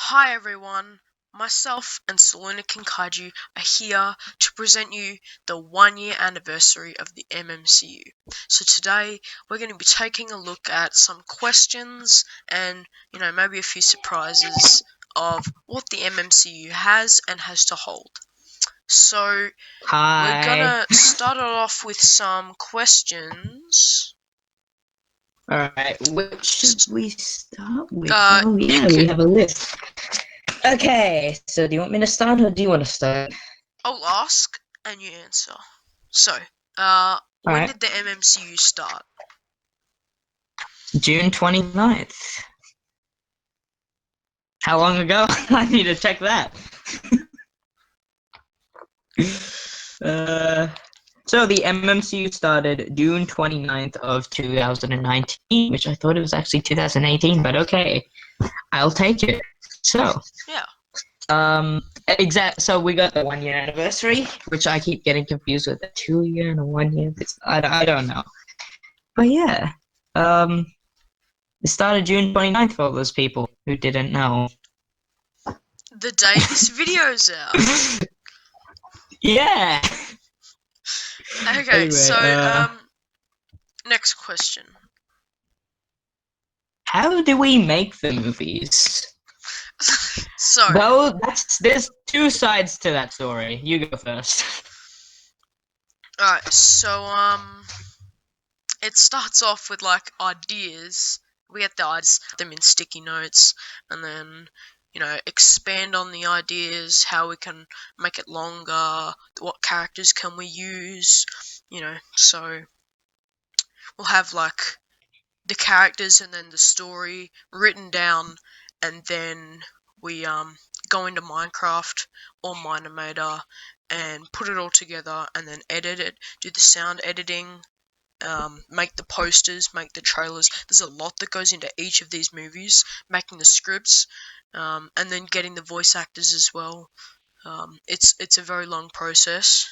Hi everyone, myself and Saluna King Kaiju are here to present you the 1 year anniversary of the MMCU. So today we're going to be taking a look at some questions and, maybe a few surprises of what the MMCU has and has to hold. So we're Hi. gonna start it off with some questions. Alright, which should we start with? You We could, have a list. Okay, so do you want me to start or do you want to start? I'll ask and you answer. So, when Alright, did the MMCU start? June 29th. How long ago? I need to check that. So the MMCU started June 29th of 2019, which I thought it was actually 2018, but okay. I'll take it. So, Yeah. So we got the 1 year anniversary, which I keep getting confused with a 2 year and a 1 year. I don't know. But yeah, um, it started June 29th for all those people who didn't know. The day this video's out. Yeah. Okay, Anyway, so, next question. how do we make the movies? So, Though there's two sides to that story. You go first. alright, so, it starts off with, like, ideas. We get the ideas, them in sticky notes, and then, expand on the ideas, how we can make it longer, what characters can we use, so we'll have, like, the characters and then the story written down, and then we go into Minecraft or Minimator and put it all together and then edit it, do the sound editing, make the posters, make the trailers. There's a lot that goes into each of these movies, making the scripts, and then getting the voice actors as well. It's a very long process,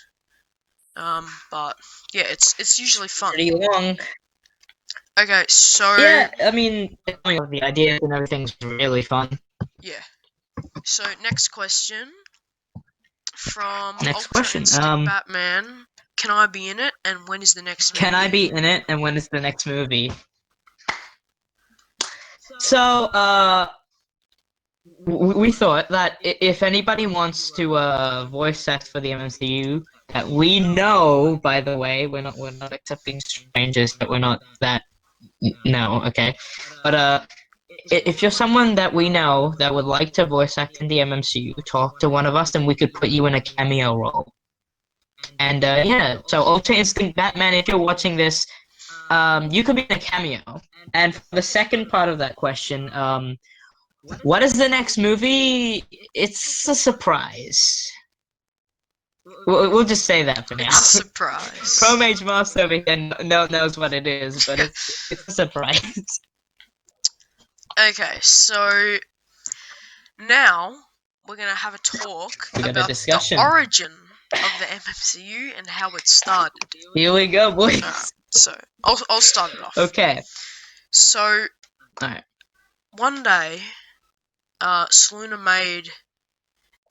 but yeah, it's usually fun. Pretty long. Okay, so Yeah, I mean, coming up with the ideas and everything's really fun. yeah. So next question from Next Ultra question. Instinct Batman. Can I be in it? And when is the next Can I movie? be in it? And when is the next movie? So, we thought that if anybody wants to voice act for the MMCU, that we know, by the way, we're not accepting strangers, that we're not that no, okay. But if you're someone that we know that would like to voice act in the MMCU, talk to one of us, and we could put you in a cameo role. And yeah, so Ultra Instinct Batman, if you're watching this, you could be in a cameo. And for the second part of that question, what is the next movie? It's a surprise. We'll just say that for now. It's a surprise. ProMageMaster over here knows what it is, but it's a surprise. Okay, so now we're gonna have a talk We got a about the discussion. origin of the MMCU and how it started. Here we go, boys. So I'll start it off. Okay. So Alright. one day, Saluna made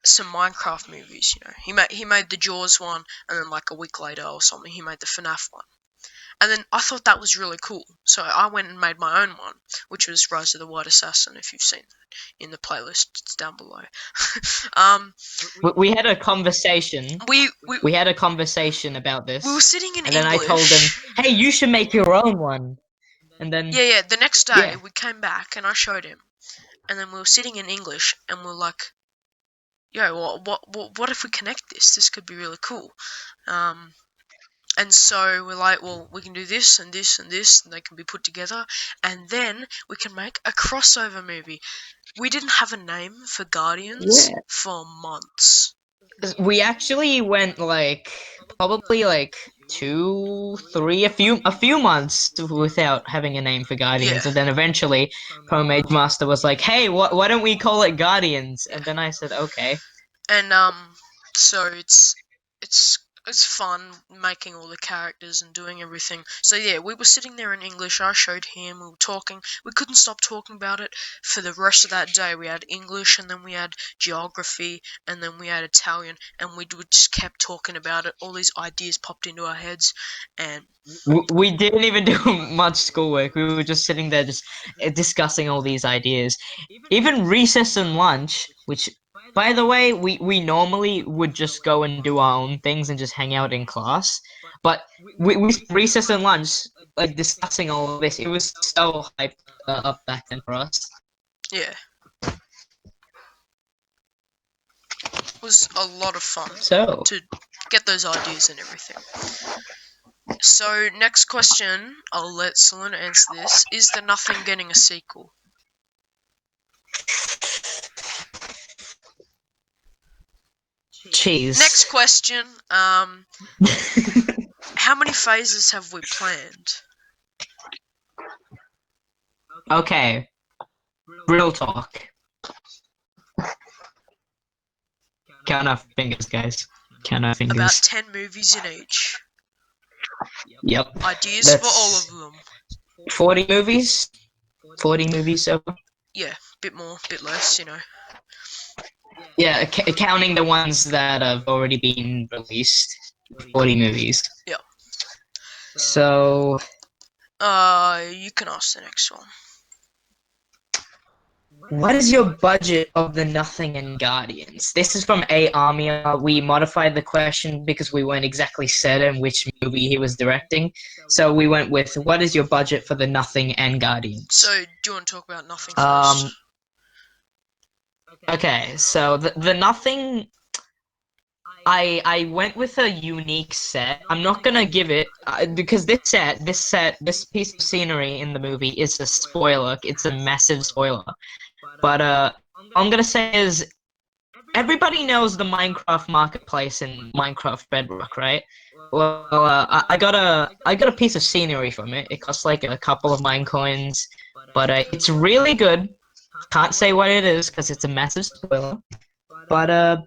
some Minecraft movies. He made the Jaws one, and then like a week later or something, he made the FNAF one. And then I thought that was really cool, so I went and made my own one, which was Rise of the White Assassin. If you've seen that in the playlist, it's down below. um, We had a conversation. we We had a conversation about we were this, sitting in and then I told him, English. "Hey, you should make your own one." And then, Yeah. The next day yeah, we came back and I showed him, and then we were sitting in English and we are like, "Yo, what if we connect this? This could be really cool." And so we're like, well, we can do this and this and this, and they can be put together, and then we can make a crossover movie. We didn't have a name for Guardians yeah. for months. We actually went like probably like 2, 3, a few months without having a name for Yeah, Guardians, and then eventually, ProMageMaster was like, "Hey, why don't we call it Guardians?" yeah. And then I said, "Okay." And so it's it's fun making all the characters and doing everything. So yeah, we were sitting there in English. I showed him. We were talking. We couldn't stop talking about it for the rest of that day. We had English, and then we had geography, and then we had Italian, and we just kept talking about it. All these ideas popped into our heads, and We didn't even do much schoolwork. We were just sitting there just discussing all these ideas. Even recess and lunch, which, by the way, we normally would just go and do our own things and just hang out in class. But we recess and lunch, like discussing all of this. It was so hyped up back then for us. yeah, it was a lot of fun So, to get those ideas and everything. So next question, I'll let Selena answer this. Is The Nothing getting a sequel? cheese. Next question, how many phases have we planned? Okay, real talk. Count our fingers, guys. Count our fingers. About 10 movies in each. Yep. Ideas for all of them. 40 movies? 40 movies so far? Yeah, bit more, bit less, you know. Yeah, counting the ones that have already been released. 40 movies. Yeah. So, You can ask the next one. what is your budget of The Nothing and Guardians? This is from A. Armia. We modified the question because we weren't exactly certain which movie he was directing. So we went with, what is your budget for The Nothing and Guardians? So, do you want to talk about Nothing first? Okay, so the Nothing, I went with a unique set. I'm not gonna give it because this piece of scenery in the movie is a spoiler. It's a massive spoiler. But I'm gonna say is everybody knows the Minecraft marketplace and Minecraft Bedrock, right? Well, I got a piece of scenery from it. It costs like a couple of mine coins, but it's really good. Can't say what it is because it's a massive spoiler. But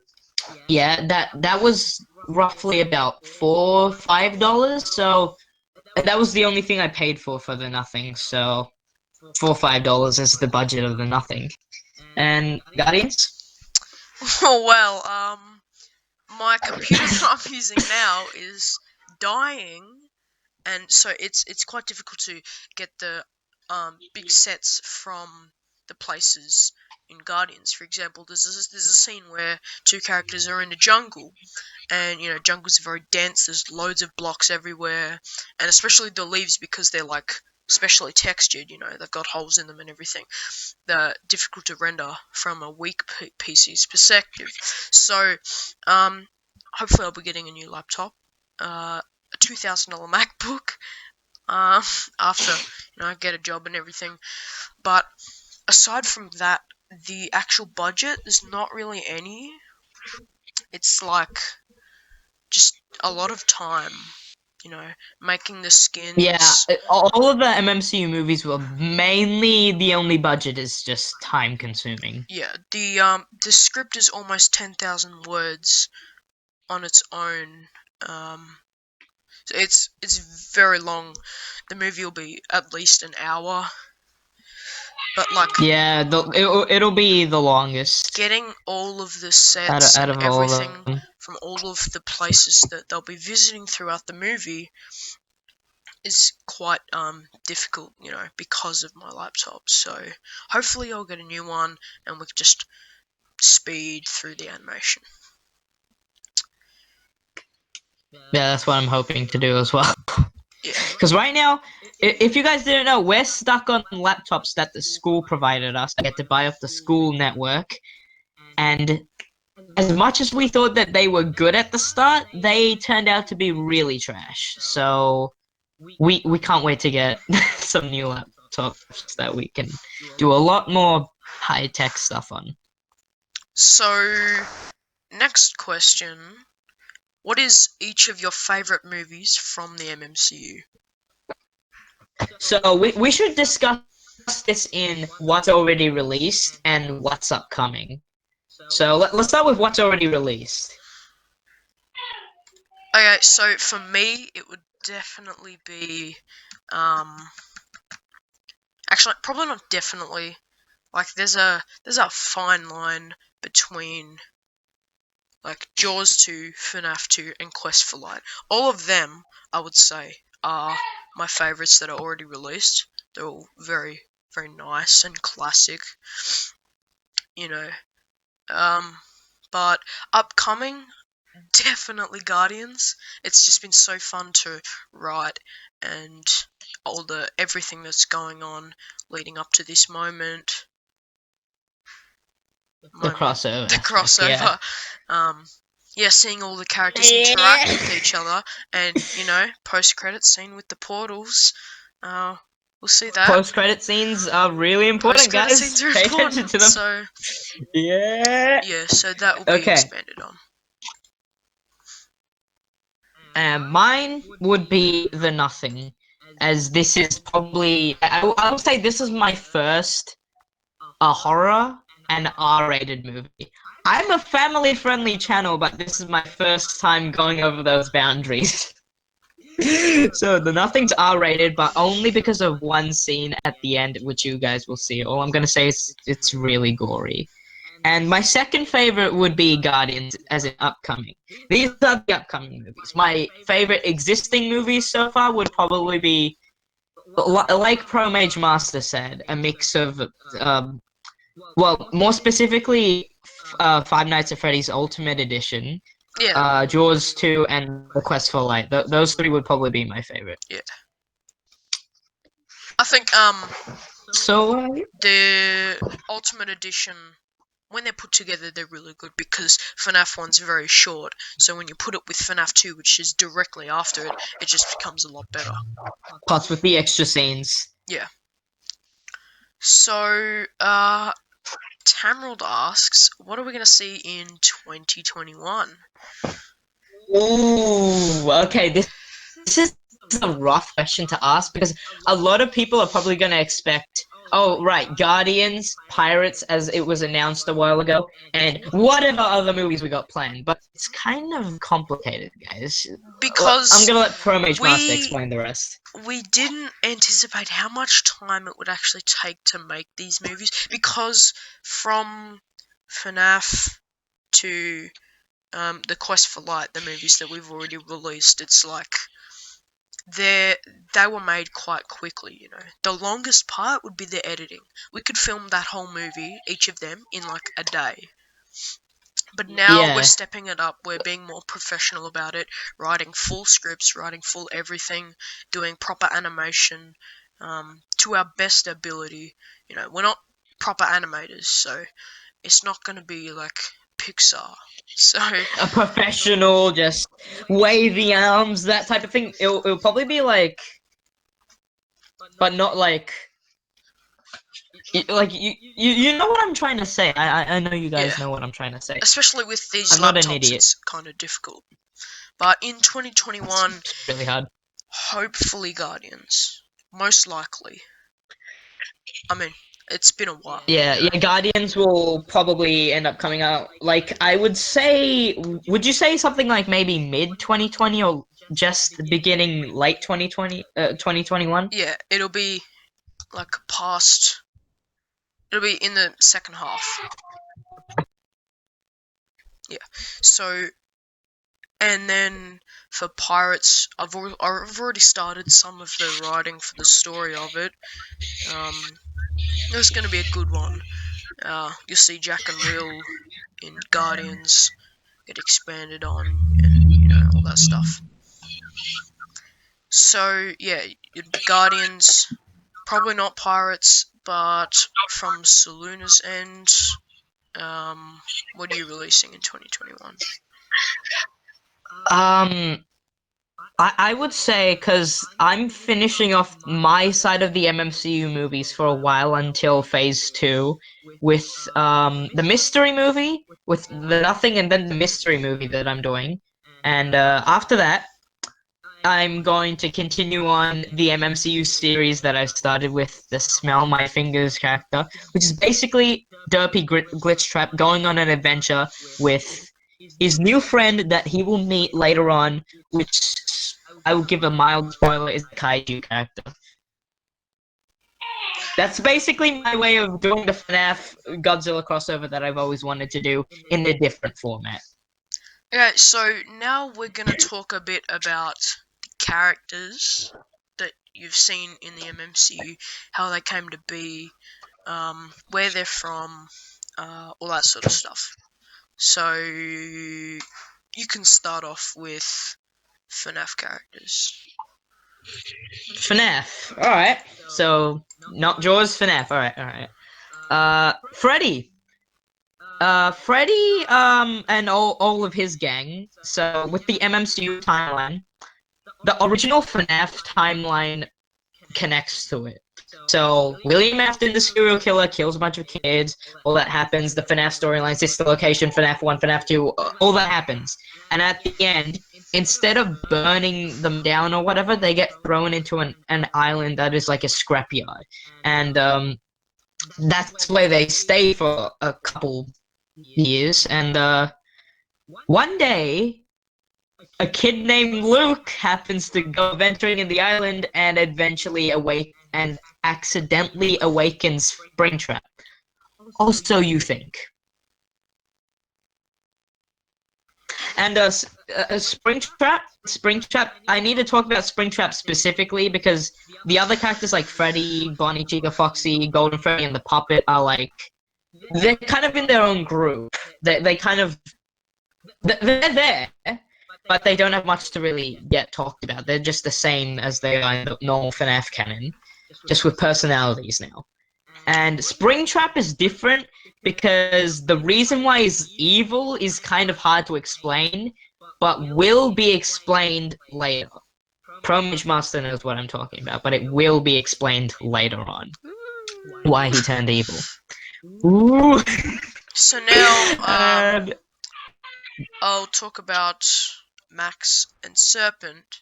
yeah, that was roughly about $4-5. So that was the only thing I paid for The Nothing. So $4-5 is the budget of The Nothing. And Guardians? Oh, well, my computer that I'm using now is dying, and so it's quite difficult to get the big sets from the places in Guardians. For example, there's a scene where two characters are in a jungle, and you know, jungles are very dense. There's loads of blocks everywhere, and especially the leaves because they're like specially textured. You know, they've got holes in them and everything. They're difficult to render from a weak PC's perspective. So, hopefully, I'll be getting a new laptop, a $2,000 MacBook, after I get a job and everything. But aside from that, the actual budget, there's not really any. It's like just a lot of time, making the skins. Yeah, all of the MMCU movies were mainly the only budget is just time consuming. Yeah, the script is almost 10,000 words on its own. So it's very long. The movie will be at least an hour. But like, yeah, it'll be the longest. Getting all of the sets out of and all of everything them. from all of the places that they'll be visiting throughout the movie is quite difficult, because of my laptop. So hopefully I'll get a new one and we can just speed through the animation. Yeah, that's what I'm hoping to do as well. Yeah. Because right now, if you guys didn't know, we're stuck on laptops that the school provided us. I get to buy off the school network. And as much as we thought that they were good at the start, they turned out to be really trash. So we can't wait to get some new laptops that we can do a lot more high-tech stuff on. So, next question. What is each of your favorite movies from the MMCU? So we should discuss this in what's already released and what's upcoming. So let's start with what's already released. Okay, so for me, it would definitely be, actually, probably not definitely. Like, there's a fine line between like Jaws 2, FNAF 2, and Quest for Light. All of them, I would say, are my favourites that are already released. They're all very, very nice and classic, you know. But upcoming, definitely Guardians. It's just been so fun to write, and all the everything that's going on leading up to this moment. The crossover The aspect, yeah. crossover. Yeah, seeing all the characters interact with each other, and post credit scene with the portals. We'll see that. Post-credit scenes are really Post important, credit guys. scenes are Pay attention important, to them. so Yeah. yeah, so that will be Okay. expanded on. Mine would be The Nothing, as this is probably I would say this is my first horror and R-rated movie. I'm a family-friendly channel, but this is my first time going over those boundaries. So The Nothing's R-rated, but only because of one scene at the end, which you guys will see. All I'm gonna say is it's really gory. And my second favorite would be Guardians, as in upcoming. These are the upcoming movies. My favorite existing movies so far would probably be, like ProMageMaster said, a mix of, well, more specifically, Five Nights at Freddy's Ultimate Edition, Yeah, Jaws 2, and The Quest for Light. Those three would probably be my favorite. yeah. I think So, the Ultimate Edition, when they're put together, they're really good because FNAF 1's very short. So when you put it with FNAF 2, which is directly after it, it just becomes a lot better. plus with the extra scenes. Yeah. So, Tamrold asks, what are we going to see in 2021? Ooh, okay. This is a rough question to ask because a lot of people are probably going to expect, oh, right, Guardians, Pirates, as it was announced a while ago, and whatever other movies we got planned. But it's kind of complicated, guys. I'm Because going to let ProMageMaster we explain the rest. we didn't anticipate how much time it would actually take to make these movies, because from FNAF to the Quest for Light, the movies that we've already released, it's like they were made quite quickly. The longest part would be the editing. We could film that whole movie, each of them, in like a day. But now we're Yeah. stepping it up. We're being more professional about it, writing full scripts, writing full everything, doing proper animation, to our best ability. We're not proper animators, so it's not going to be like Pixar. So A professional, just wave the arms, that type of thing. It'll probably be like, but not like. Like you know what I'm trying to say. I know you guys yeah, know what I'm trying to say. especially with these I'm not an laptops, idiot. it's kind of difficult. But in 2021, It's really hard. hopefully Guardians. Most likely. I mean, it's been a while. Yeah, Guardians will probably end up coming out. Like I would say, would you say something like maybe mid 2020 or just the beginning late 2020, 2021? Yeah, it'll be like past. It'll be in the second half. Yeah. So, and then for Pirates, I've already started some of the writing for the story of it. It's going to be a good one. You'll see Jack and Will in Guardians get expanded on, and all that stuff. So yeah, it'd be Guardians, probably not Pirates, but from Saluna's end, what are you releasing in 2021? I would say because I'm finishing off my side of the MMCU movies for a while until Phase 2 with the mystery movie with the Nothing and then the mystery movie that I'm doing. And after that, I'm going to continue on the MMCU series that I started with the Smell My Fingers character, which is basically Derpy Glitch Trap going on an adventure with his new friend that he will meet later on, which I will give a mild spoiler, is a Kaiju character. That's basically my way of doing the FNAF Godzilla crossover that I've always wanted to do in a different format. Okay, so now we're gonna talk a bit about the characters that you've seen in the MMCU, how they came to be, where they're from, all that sort of stuff. So you can start off with FNAF characters. FNAF. Alright. So, not Jaws, FNAF. Alright. Freddy. Freddy, and all of his gang. So, with the MMCU timeline, the original FNAF timeline connects to it. So, William Afton, the serial killer, kills a bunch of kids. All that happens. The FNAF storylines, sister location, FNAF 1, FNAF 2, all that happens. And at the end, instead of burning them down or whatever, they get thrown into an island that is like a scrapyard. And, that's where they stay for a couple years. And, one day, a kid named Luke happens to go venturing in the island and eventually accidentally awakens Springtrap. Also, you think. And Springtrap. I need to talk about Springtrap specifically because the other characters like Freddy, Bonnie, Chica, Foxy, Golden Freddy, and the Puppet are like they're kind of in their own group. They kind of they're there, but they don't have much to really get talked about. They're just the same as they are in the normal FNAF canon, just with personalities now. And Springtrap is different because the reason why he's evil is kind of hard to explain, but will be explained later. ProMageMaster knows what I'm talking about, but it will be explained later on why he turned evil. Ooh. So now, I'll talk about Max and Serpent.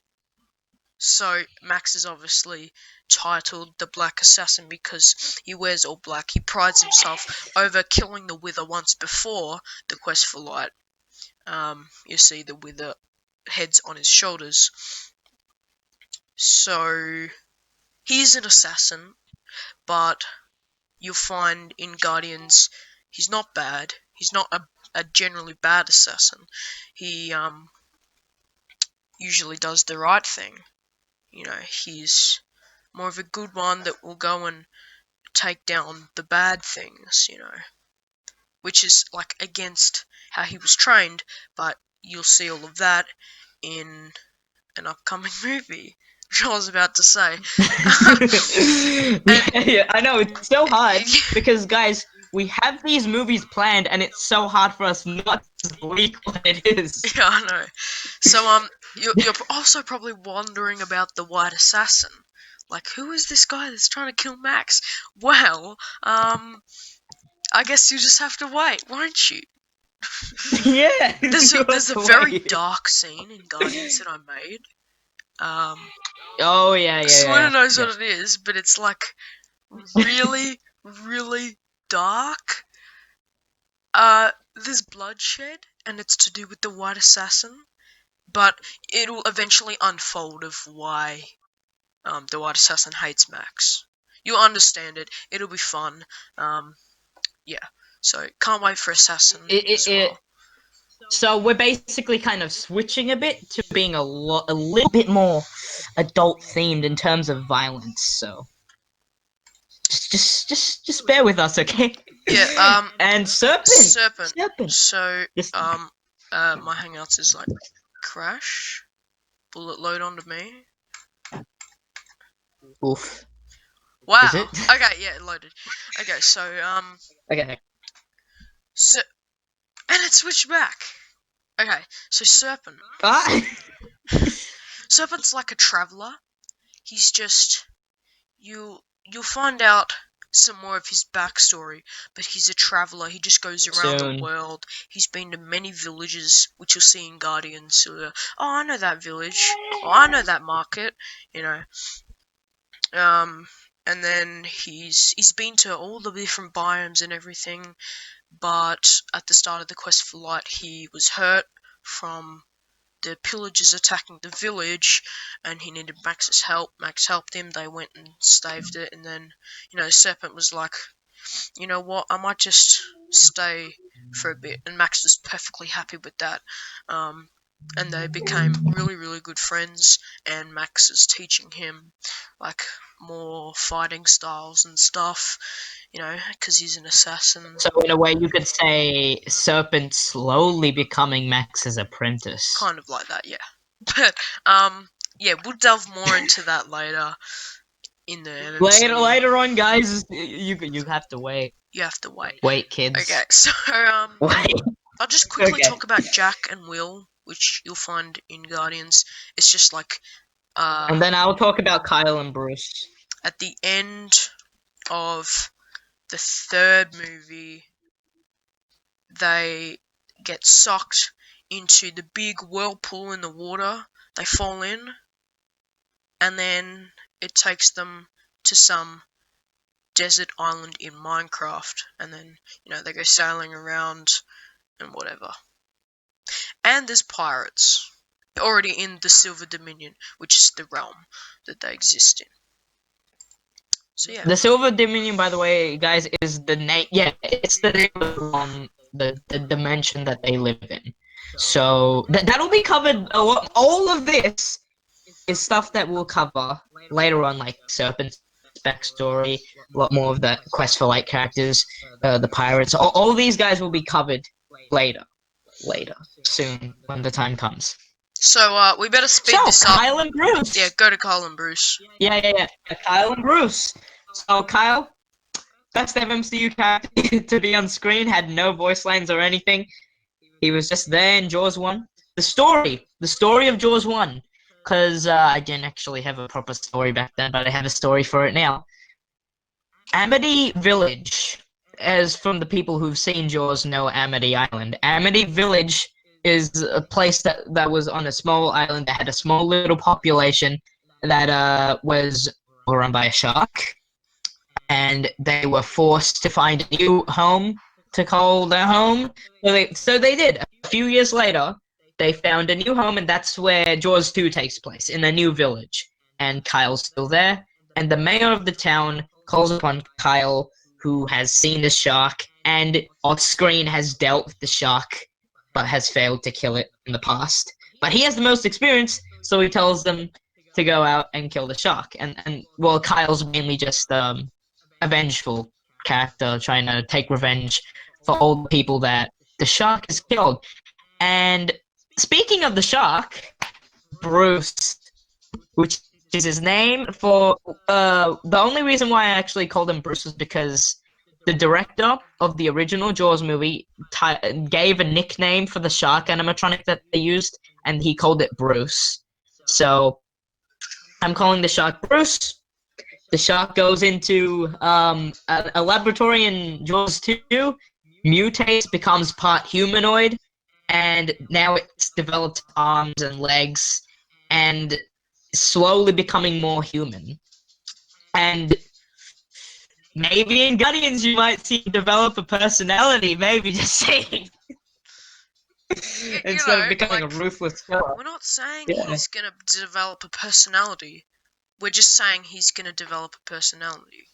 So Max is obviously titled the Black Assassin because he wears all black. He prides himself over killing the Wither once before the Quest for Light. You see the Wither heads on his shoulders. So he's an assassin, but you'll find in Guardians he's not bad. He's not a generally bad assassin. He usually does the right thing. You know, he's more of a good one that will go and take down the bad things, you know, which is like against how he was trained, but you'll see all of that in an upcoming movie, which I was about to say. Yeah, I know, it's so hard because, guys, we have these movies planned, and it's so hard for us not to leak what it is. Yeah, I know. So, you're also probably wondering about the White Assassin. Like, who is this guy that's trying to kill Max? Well, I guess you just have to wait, won't you? Yeah. There's a very dark scene in Guardians that I made. Oh yeah. Selena knows what it is, but it's like really, really dark. There's bloodshed, and it's to do with the White Assassin, but it'll eventually unfold of why the White Assassin hates Max. You'll understand it. It'll be fun. Yeah. So can't wait for Assassin as well. So we're basically kind of switching a bit to being a little bit more adult themed in terms of violence. So just bear with us, okay? Yeah. And Serpent. So my Hangouts is like crash. Will it load onto me? Oof. Wow. Is it? Okay, yeah, it loaded. Okay, so Okay. So, and it switched back. Okay, so Serpent. Serpent's like a traveler. He's just you'll find out some more of his backstory, but he's a traveler. He just goes around the world. He's been to many villages, which you'll see in Guardians. So, oh, I know that village. Oh, I know that market. You know. and then he's been to all the different biomes and everything, but at the start of the quest for light, he was hurt from the pillagers attacking the village, and he needed Max's help. Max helped him. They went and staved it, and then Serpent was like, you know what, I might just stay for a bit, and Max was perfectly happy with that. And they became really, really good friends, and Max is teaching him like more fighting styles and stuff, because he's an assassin. So in a way, you could say Serpent slowly becoming Max's apprentice. Kind of like that, yeah. But yeah, we'll delve more into that later in the MMC. Later on, guys, you have to wait. You have to wait. Wait, kids. Okay, so Wait. I'll just quickly Okay. talk about Jack and Will, which you'll find in Guardians. It's just like And then I'll talk about Kyle and Bruce. At the end of the third movie, they get sucked into the big whirlpool in the water. They fall in, and then it takes them to some desert island in Minecraft, and then they go sailing around and whatever. And there's pirates already in the Silver Dominion, which is the realm that they exist in. So yeah. The Silver Dominion, by the way, guys, is the name. Yeah, it's the name of the dimension that they live in. So that'll be covered a lot. All of this is stuff that we'll cover later on, like Serpent's backstory, a lot more of the Quest for Light characters, the pirates. All these guys will be covered later, soon, when the time comes. So we better speed this up. Kyle and Bruce. Yeah, go to Kyle and Bruce. Yeah. Kyle and Bruce. So Kyle, best MMCU character to be on screen, had no voice lines or anything. He was just there in Jaws 1. The story of Jaws 1. Because I didn't actually have a proper story back then, but I have a story for it now. Amity Village, as from the people who've seen Jaws know Amity Island. Amity Village is a place that was on a small island that had a small little population that was run by a shark. And they were forced to find a new home to call their home. So they did. A few years later, they found a new home, and that's where Jaws 2 takes place, in a new village. And Kyle's still there, and the mayor of the town calls upon Kyle, who has seen the shark, and off-screen has dealt with the shark, but has failed to kill it in the past. But he has the most experience, so he tells them to go out and kill the shark. And well, Kyle's mainly just a vengeful character, trying to take revenge for all the people that the shark has killed. And speaking of the shark, Bruce, which is his name for the only reason why I actually called him Bruce was because the director of the original Jaws movie gave a nickname for the shark animatronic that they used, and he called it Bruce. So I'm calling the shark Bruce. The shark goes into a laboratory in Jaws 2, mutates, becomes part humanoid, and now it's developed arms and legs, and slowly becoming more human. And maybe in Guardians you might see him develop a personality, maybe, just saying. Instead of becoming a ruthless killer. We're not saying he's gonna develop a personality. We're just saying he's gonna develop a personality.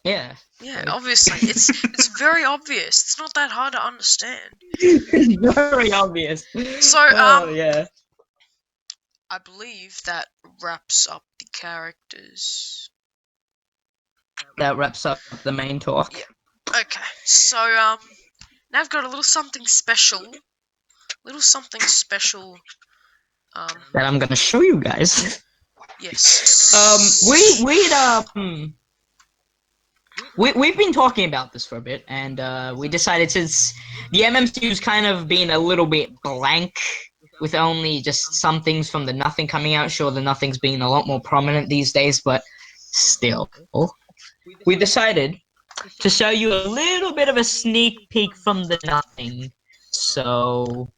Yeah. Yeah, obviously. It's very obvious. It's not that hard to understand. It's very obvious. So, yeah. I believe that wraps up the characters. That wraps up the main talk. Yeah. Okay, so, now I've got a little something special. That I'm gonna show you guys. Yes. We've been talking about this for a bit, and we decided, since the MMCU's kind of been a little bit blank, with only just some things from the Nothing coming out. Sure, the Nothing's being a lot more prominent these days, but still, we decided to show you a little bit of a sneak peek from the Nothing. So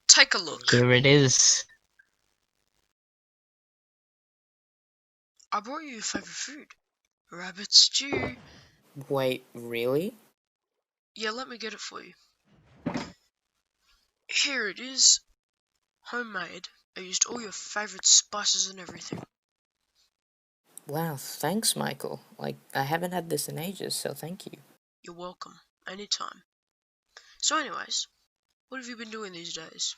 take a look. Here it is. I brought you your favorite food. Rabbit stew. Wait, really? Yeah, let me get it for you. Here it is. Homemade. I used all your favorite spices and everything. Wow, thanks, Michael. Like, I haven't had this in ages, so thank you. You're welcome. Anytime. So anyways, what have you been doing these days?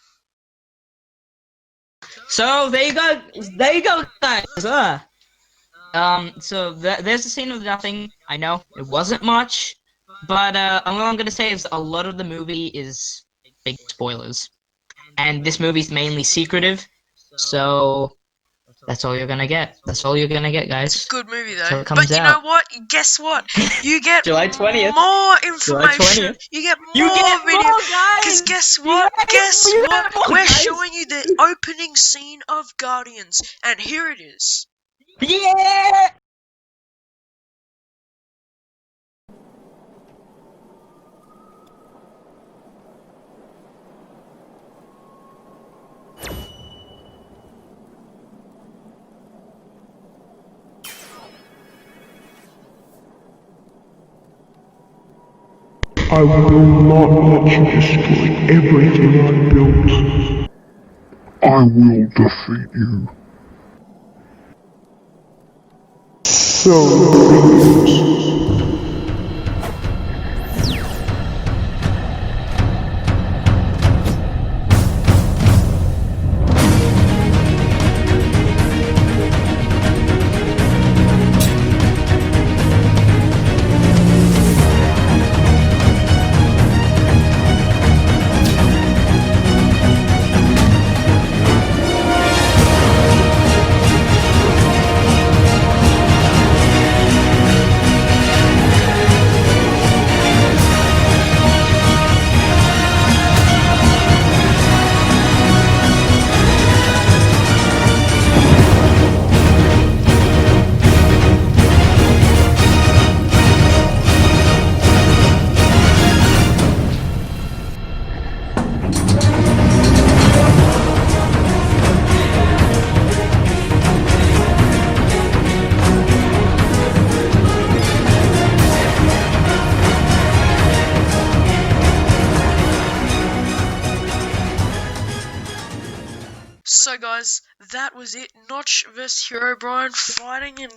So there you go, guys. So there's a scene of nothing. I know it wasn't much, but all I'm gonna say is a lot of the movie is big spoilers, and this movie's mainly secretive. So that's all you're gonna get. That's all you're gonna get, It's a guys. good movie Till though. it comes But you know out. what? Guess what? You get July 20th. more July information. 20th. You get You more get video. more, guys. Cause guess what? Guess You what? get more, We're guys. showing you the opening scene of Guardians, and here it is. Yeah. I will not let you destroy everything I built. I will defeat you. So be it. So guys, that was it. Notch vs Herobrine fighting and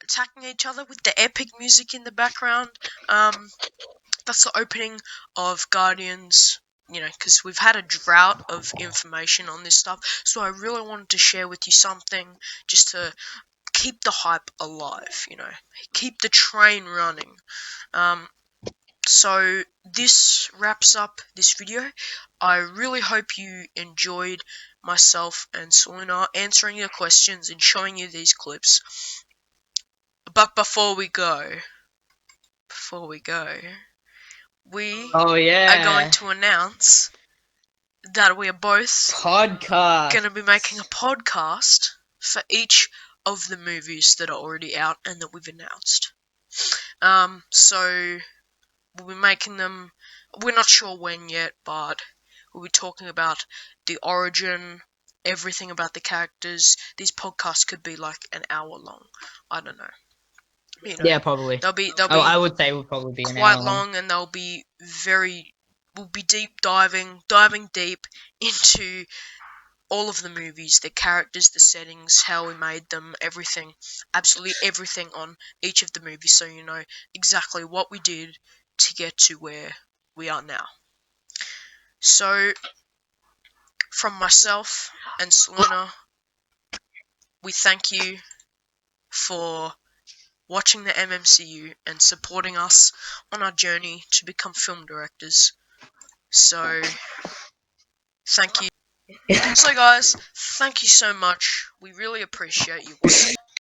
attacking each other with the epic music in the background. That's the opening of Guardians. You know, because we've had a drought of information on this stuff, so I really wanted to share with you something just to keep the hype alive. You know, keep the train running. So this wraps up this video. I really hope you enjoyed myself and Selena answering your questions and showing you these clips. But before we go, we Oh are going yeah. to announce that we are both Podcast. going to be making a podcast for each of the movies that are already out and that we've announced. So we'll be making them. We're not sure when yet, but we'll be talking about the origin, everything about the characters. These podcasts could be like an hour long. I don't know. You know, Yeah, probably. they'll be I would say it would probably be an quite hour long, and they'll be we'll be diving deep into all of the movies, the characters, the settings, how we made them, everything, absolutely everything on each of the movies, so you know exactly what we did to get to where we are now. So, from myself and Selena, we thank you for watching the MMCU and supporting us on our journey to become film directors. So, thank you. So guys, thank you so much. We really appreciate you watching.